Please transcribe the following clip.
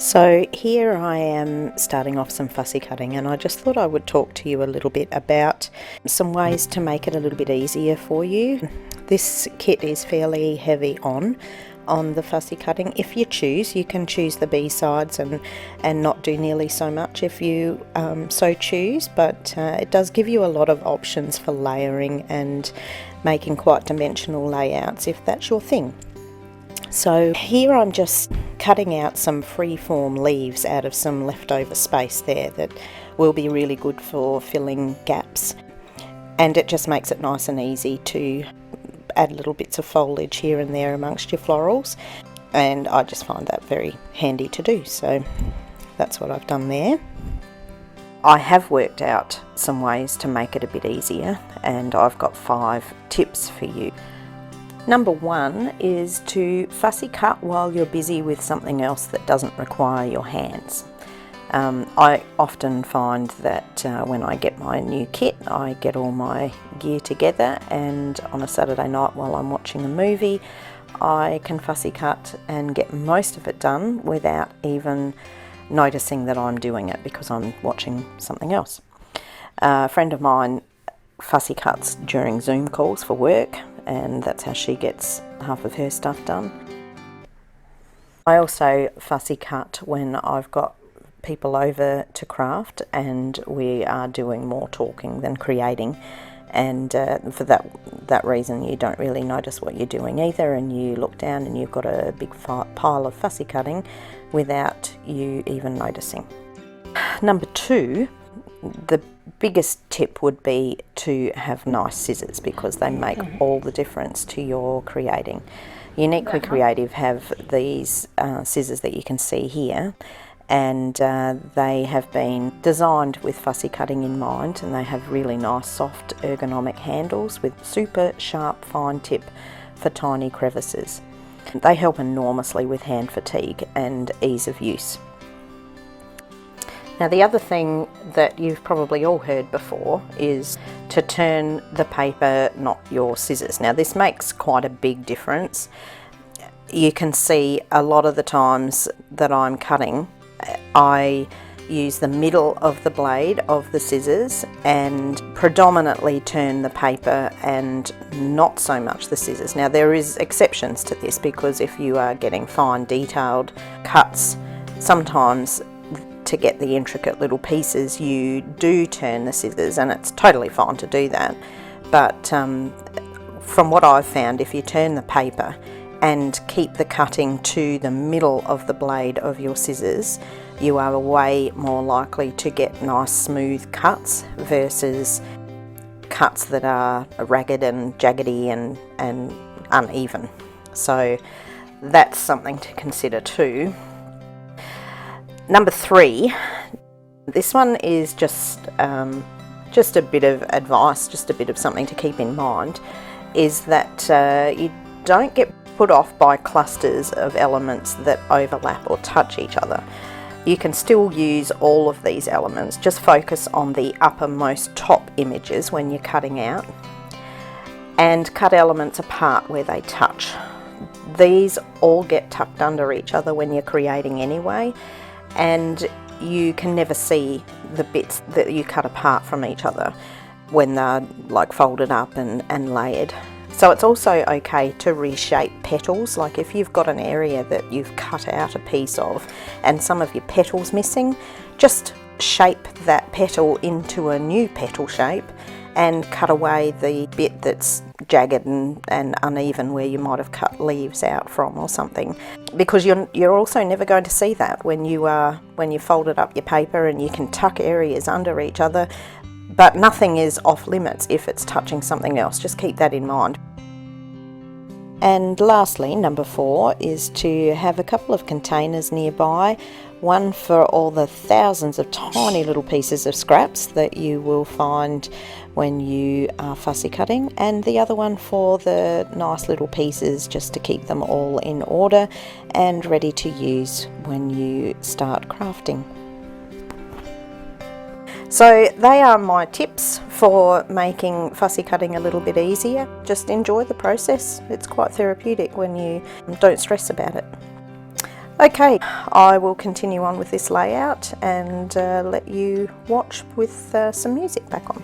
So here I am starting off some fussy cutting, and I just thought I would talk to you a little bit about some ways to make it a little bit easier for you. This kit is fairly heavy on the fussy cutting. If you choose, you can choose the B-sides and not do nearly so much if you so choose, but it does give you a lot of options for layering and making quite dimensional layouts if that's your thing. So here I'm just cutting out some free-form leaves out of some leftover space there that will be really good for filling gaps, and it just makes it nice and easy to add little bits of foliage here and there amongst your florals, and I just find that very handy to do, so that's what I've done there. I have worked out some ways to make it a bit easier, and I've got 5 tips for you. Number 1 is to fussy cut while you're busy with something else that doesn't require your hands. I often find that when I get my new kit, I get all my gear together, and on a Saturday night while I'm watching a movie, I can fussy cut and get most of it done without even noticing that I'm doing it because I'm watching something else. A friend of mine fussy cuts during Zoom calls for work, and that's how she gets half of her stuff done. I also fussy cut when I've got people over to craft and we are doing more talking than creating, and for that reason you don't really notice what you're doing either, and you look down and you've got a big pile of fussy cutting without you even noticing. Number 2, the biggest tip would be to have nice scissors, because they make all the difference to your creating. Uniquely Creative have these scissors that you can see here, and they have been designed with fussy cutting in mind, and they have really nice soft ergonomic handles with super sharp fine tip for tiny crevices. They help enormously with hand fatigue and ease of use. Now, the other thing that you've probably all heard before is to turn the paper, not your scissors. Now, this makes quite a big difference. You can see a lot of the times that I'm cutting, I use the middle of the blade of the scissors and predominantly turn the paper and not so much the scissors. Now, there is exceptions to this, because if you are getting fine detailed cuts, sometimes to get the intricate little pieces you do turn the scissors, and it's totally fine to do that. But from what I've found, if you turn the paper and keep the cutting to the middle of the blade of your scissors, you are way more likely to get nice smooth cuts versus cuts that are ragged and jaggedy and uneven. So that's something to consider too. Number 3, this one is just a bit of advice, just a bit of something to keep in mind, is that you don't get put off by clusters of elements that overlap or touch each other. You can still use all of these elements, just focus on the uppermost top images when you're cutting out, and cut elements apart where they touch. These all get tucked under each other when you're creating anyway, and you can never see the bits that you cut apart from each other when they're like folded up and layered. So it's also okay to reshape petals. Like if you've got an area that you've cut out a piece of and some of your petals missing, just shape that petal into a new petal shape and cut away the bit that's jagged and uneven where you might have cut leaves out from or something, because you're also never going to see that when you folded up your paper, and you can tuck areas under each other, but nothing is off limits if it's touching something else. Just keep that in mind. And lastly, number 4 is to have a couple of containers nearby, one for all the thousands of tiny little pieces of scraps that you will find when you are fussy cutting, and the other one for the nice little pieces, just to keep them all in order and ready to use when you start crafting. So they are my tips for making fussy cutting a little bit easier. Just enjoy the process. It's quite therapeutic when you don't stress about it. Okay, I will continue on with this layout and let you watch with some music back on.